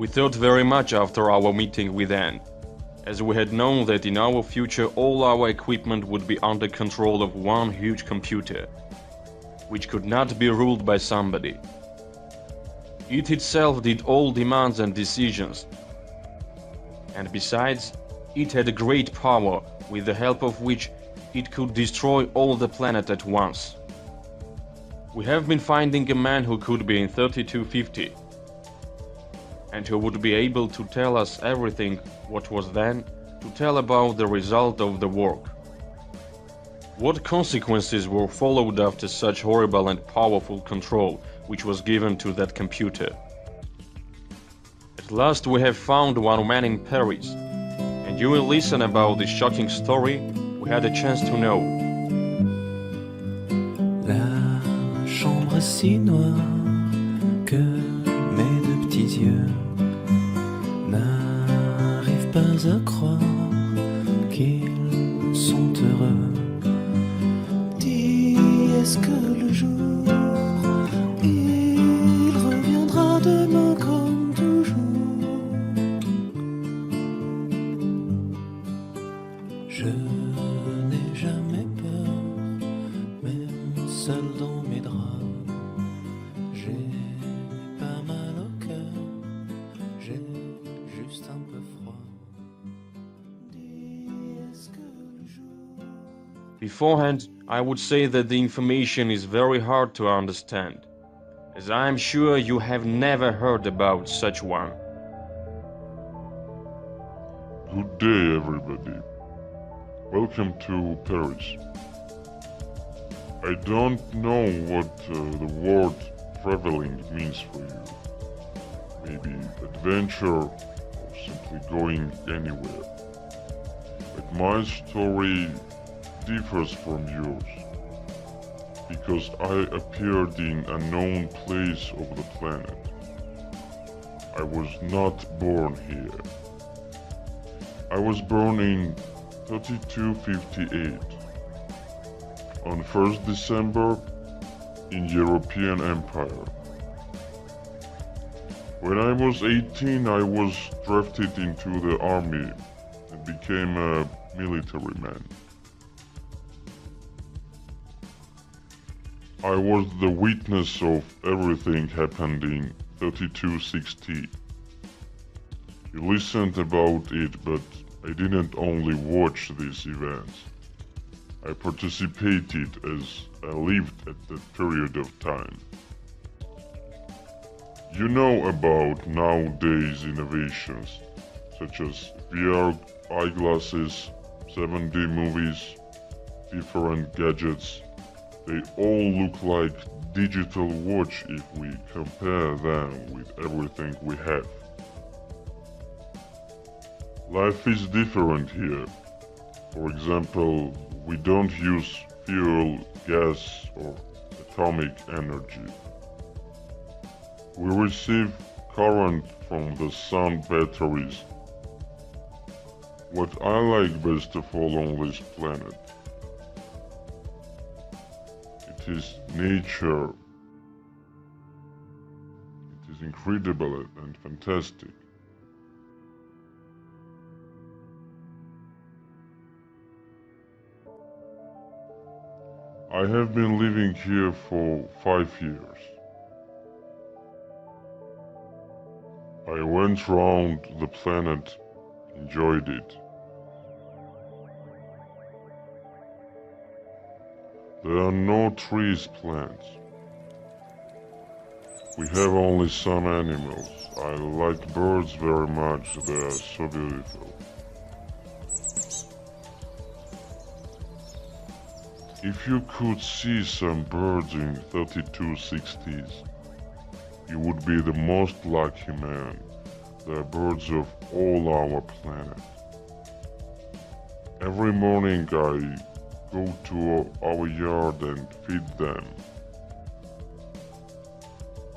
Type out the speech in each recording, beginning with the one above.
We thought very much after our meeting with Anne, as we had known that in our future all our equipment would be under control of one huge computer, which could not be ruled by somebody. It itself did all demands and decisions, and besides, it had great power, with the help of which it could destroy all the planet at once. We have been finding a man who could be in 3250, and who would be able to tell us everything what was then to tell about the result of the work. What consequences were followed after such horrible and powerful control which was given to that computer? At last we have found one man in Paris, and you will listen about this shocking story we had a chance to know. La chambre si noire que mes deux petits yeux n'arrivent pas à croire qu'ils sont heureux. Dis, est-ce que le jour il reviendra demain comme toujours? Je n'ai jamais peur, même seul dans mes draps. J'ai pas mal au cœur, j'ai juste un peu froid. Dis, est-ce que le jour... Beforehand, I would say that the information is very hard to understand, as I am sure you have never heard about such one. Good day, everybody. Welcome to Paris. I don't know what the word traveling means for you. Maybe adventure or simply going anywhere. But my story differs from yours, because I appeared in a known place of the planet. I was not born here. I was born in 3258 on 1st December in European Empire. When I was 18, I was drafted into the army and became a military man. I was the witness of everything happened in 3260. You listened about it, but I didn't only watch these events. I participated as I lived at that period of time. You know about nowadays innovations, such as VR eyeglasses, 7D movies, different gadgets. They all look like digital watch if we compare them with everything we have. Life is different here. For example, we don't use fuel, gas or atomic energy. We receive current from the sun batteries. What I like best of all on this planet, it is nature. It is incredible and fantastic. I have been living here for 5 years. I went round the planet, enjoyed it. There are no trees, plants. We have only some animals. I like birds very much, they are so beautiful. If you could see some birds in 3260s, you would be the most lucky man. They are birds of all our planet. Every morning I go to our yard and feed them.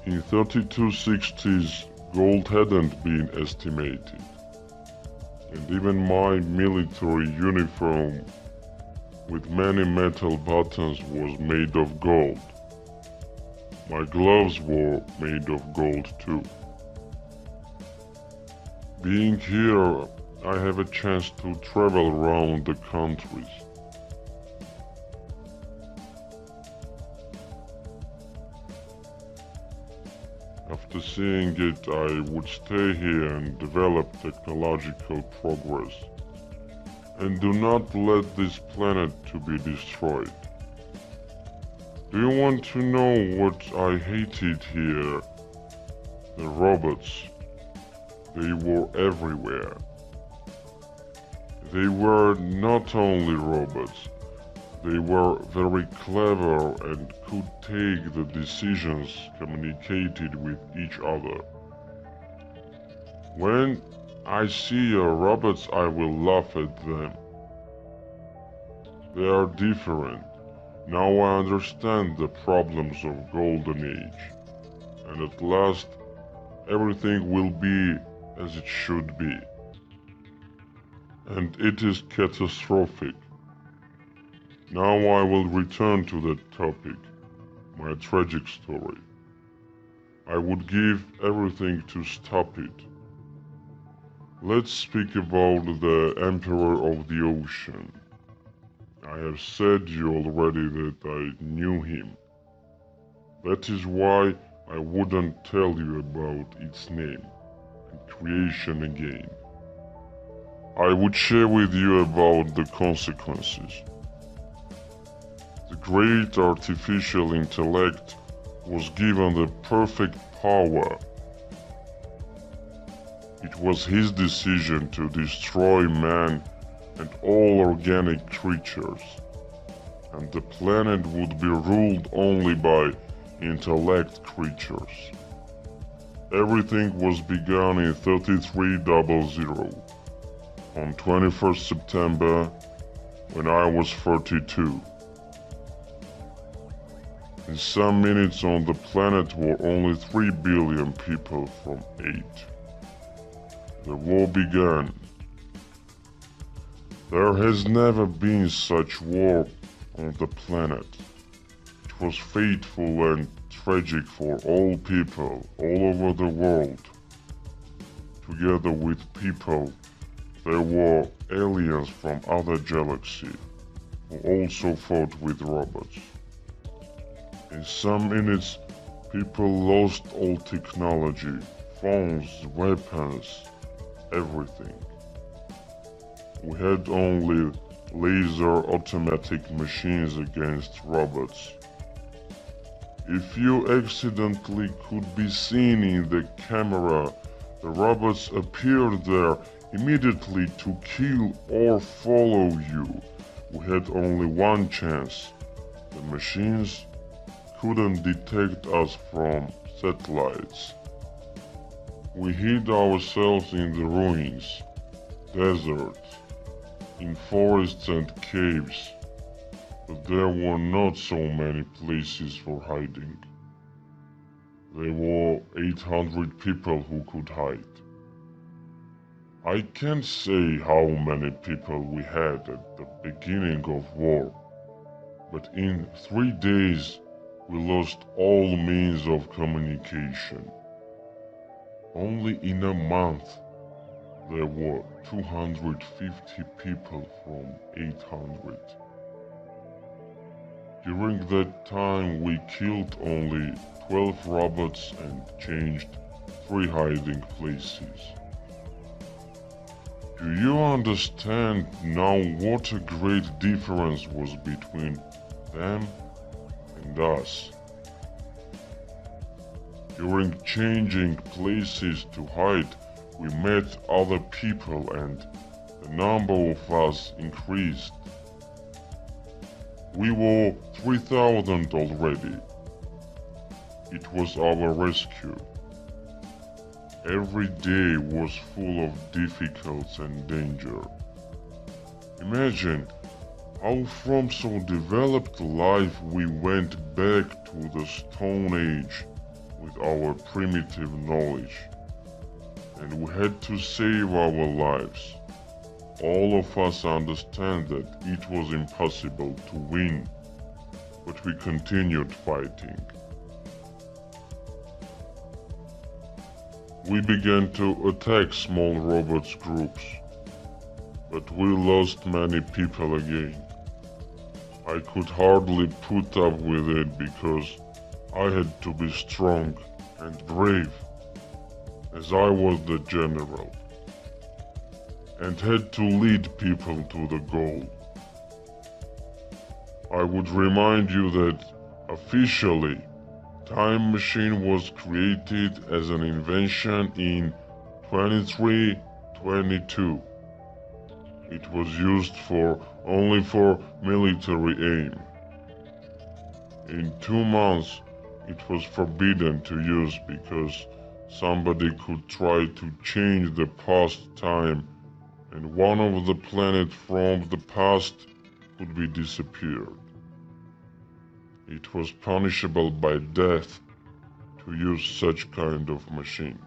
In 3260s, gold hadn't been estimated, and even my military uniform with many metal buttons was made of gold. My gloves were made of gold too. Being here, I have a chance to travel around the countries. After seeing it, I would stay here and develop technological progress. And do not let this planet to be destroyed. Do you want to know what I hated here? The robots. They were everywhere. They were not only robots, they were very clever and could take the decisions communicated with each other. When I see robots, I will laugh at them. They are different. Now I understand the problems of Golden Age, and at last everything will be as it should be. And it is catastrophic. Now I will return to that topic, my tragic story. I would give everything to stop it. Let's speak about the Emperor of the Ocean. I have said you already that I knew him. That is why I wouldn't tell you about its name and creation again. I would share with you about the consequences. The great artificial intellect was given the perfect power. It was his decision to destroy man and all organic creatures, and the planet would be ruled only by intellect creatures. Everything was begun in 3300 on 21st September when I was 32. In some minutes on the planet were only 3 billion people from 8. The war began. There has never been such war on the planet. It was fateful and tragic for all people all over the world. Together with people, there were aliens from other galaxies who also fought with robots. In some minutes, people lost all technology, phones, weapons, everything. We had only laser automatic machines against robots. If you accidentally could be seen in the camera, the robots appeared there immediately to kill or follow you. We had only one chance. The machines couldn't detect us from satellites. We hid ourselves in the ruins, deserts, in forests and caves, but there were not so many places for hiding. There were 800 people who could hide. I can't say how many people we had at the beginning of war, but in 3 days we lost all means of communication. Only in a month there were 250 people from 800. During that time we killed only 12 robots and changed 3 hiding places. Do you understand now what a great difference was between them and us? During changing places to hide, we met other people and the number of us increased. We were 3,000 already. It was our rescue. Every day was full of difficulties and danger. Imagine how from so developed life we went back to the Stone Age with our primitive knowledge, and we had to save our lives. All of us understand that it was impossible to win, but we continued fighting. We began to attack small robots groups, but we lost many people again. I could hardly put up with it because I had to be strong and brave, as I was the general, and had to lead people to the goal. I would remind you that officially, Time Machine was created as an invention in 2322. It was used only for military aim. In 2 months, it was forbidden to use because somebody could try to change the past time and one of the planets from the past could be disappeared. It was punishable by death to use such kind of machine.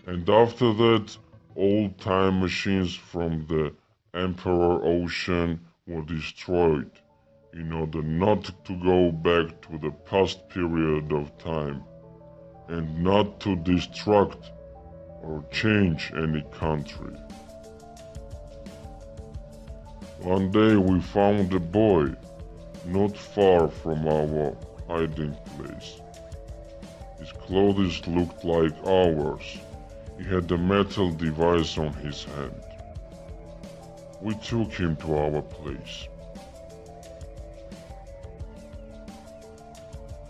And after that, all time machines from the Emperor Ocean were destroyed in order not to go back to the past period of time and not to destruct or change any country. One day we found a boy not far from our hiding place. His clothes looked like ours. He had a metal device on his hand. We took him to our place.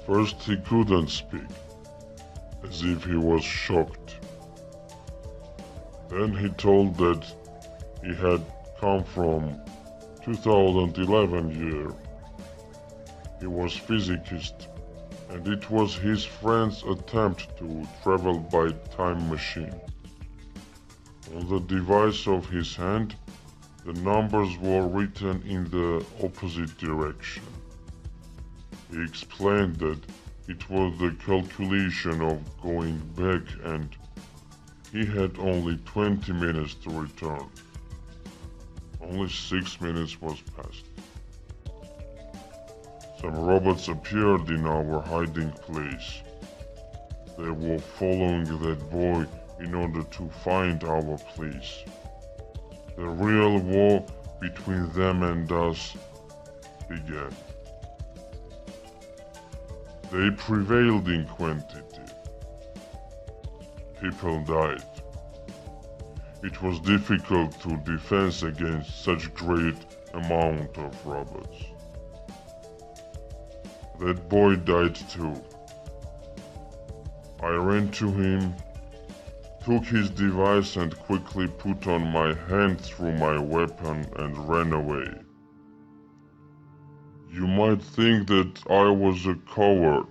First he couldn't speak, as if he was shocked. Then he told that he had come from 2011 year. He was physicist, and it was his friend's attempt to travel by time machine. On the device of his hand, the numbers were written in the opposite direction. He explained that it was the calculation of going back and he had only 20 minutes to return. Only 6 minutes was passed. Some robots appeared in our hiding place. They were following that boy in order to find our place. The real war between them and us began. They prevailed in quantity. People died. It was difficult to defend against such great amount of robots. That boy died too. I ran to him, took his device and quickly put on my hand through my weapon and ran away. You might think that I was a coward,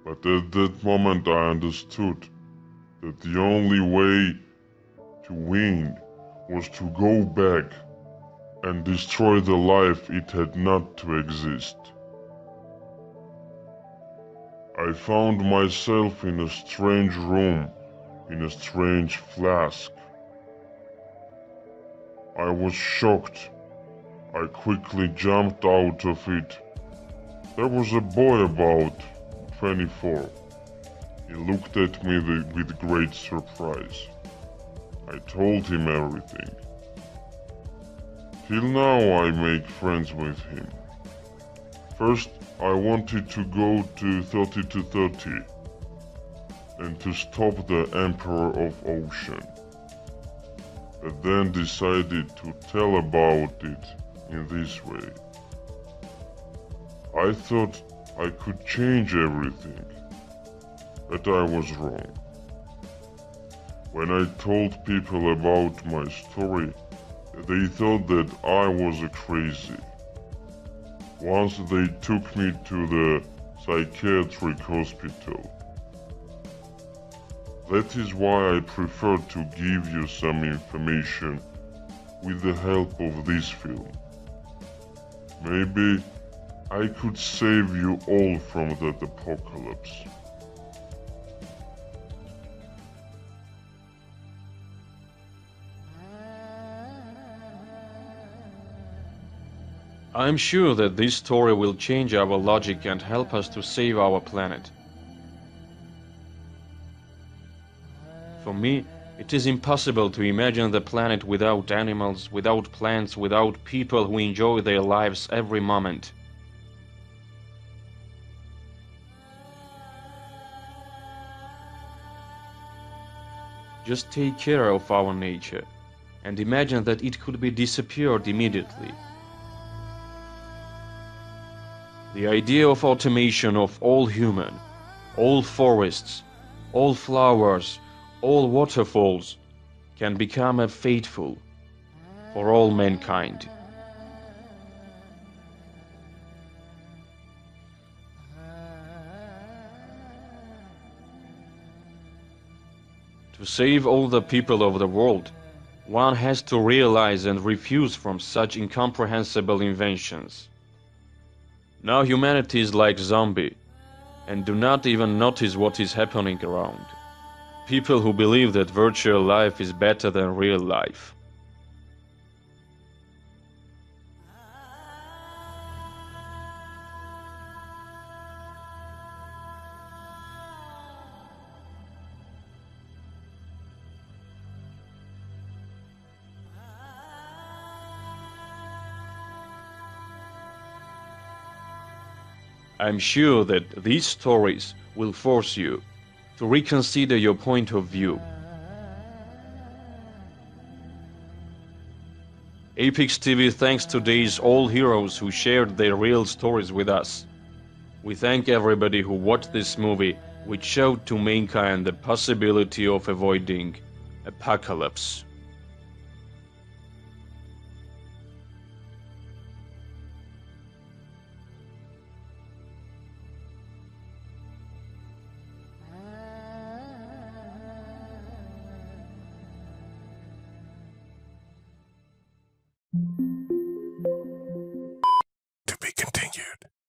but at that moment I understood that the only way to win was to go back and destroy the life it had not to exist. I found myself in a strange room, in a strange flask. I was shocked. I quickly jumped out of it. There was a boy about 24. He looked at me with great surprise. I told him everything. Till now I make friends with him. First, I wanted to go to 30-30 and to stop the Emperor of Ocean, but then decided to tell about it in this way. I thought I could change everything, but I was wrong. When I told people about my story, they thought that I was crazy. Once they took me to the psychiatric hospital. That is why I prefer to give you some information with the help of this film. Maybe I could save you all from that apocalypse. I'm sure that this story will change our logic and help us to save our planet. For me, it is impossible to imagine the planet without animals, without plants, without people who enjoy their lives every moment. Just take care of our nature, and imagine that it could be disappeared immediately. The idea of automation of all human, all forests, all flowers, all waterfalls can become a fateful for all mankind. To save all the people of the world, one has to realize and refuse from such incomprehensible inventions. Now humanity is like zombie, and do not even notice what is happening around. People who believe that virtual life is better than real life. I'm sure that these stories will force you to reconsider your point of view. Apex TV thanks today's all heroes who shared their real stories with us. We thank everybody who watched this movie, which showed to mankind the possibility of avoiding apocalypse.